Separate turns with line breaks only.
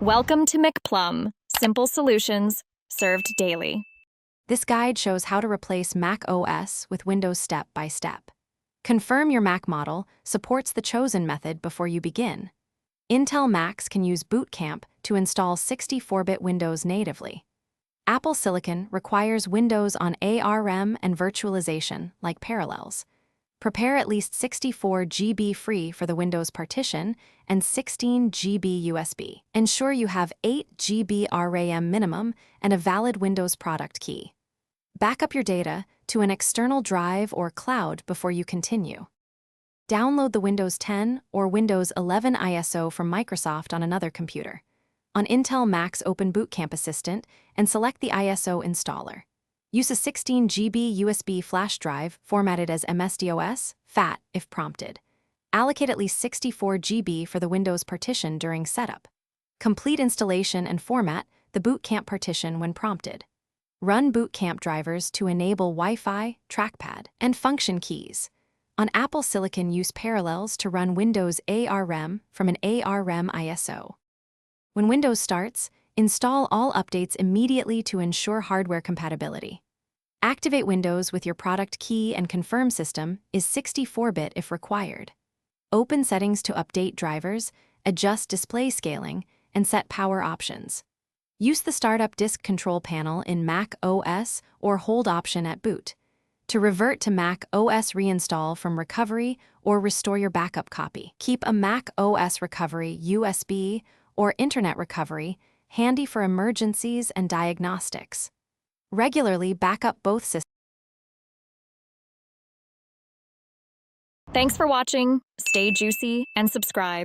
Welcome to McPlum, simple solutions served daily.
This guide shows how to replace Mac OS with Windows step by step. Confirm your Mac model supports the chosen method before you begin. Intel Macs can use Boot Camp to install 64-bit Windows natively. Apple Silicon requires Windows on ARM and virtualization, like Parallels. Prepare at least 64 GB free for the Windows partition and 16 GB USB. Ensure you have 8 GB RAM minimum and a valid Windows product key. Back up your data to an external drive or cloud before you continue. Download the Windows 10 or Windows 11 ISO from Microsoft on another computer. On Intel Macs, open Boot Camp Assistant and select the ISO installer. Use a 16 GB USB flash drive formatted as MS-DOS, FAT if prompted. Allocate at least 64 GB for the Windows partition during setup. Complete installation and format the Boot Camp partition when prompted. Run Boot Camp drivers to enable Wi-Fi, trackpad, and function keys. On Apple Silicon, use Parallels to run Windows ARM from an ARM ISO. When Windows starts, install all updates immediately to ensure hardware compatibility. Activate Windows with your product key and confirm system is 64-bit if required. Open settings to update drivers, adjust display scaling, and set power options. Use the Startup Disk Control panel in Mac OS or Hold option at boot. To revert to Mac OS, reinstall from recovery or restore your backup copy. Keep a Mac OS recovery USB or Internet recovery handy for emergencies and diagnostics. Regularly back up both systems.
Thanks for watching. Stay juicy and subscribe.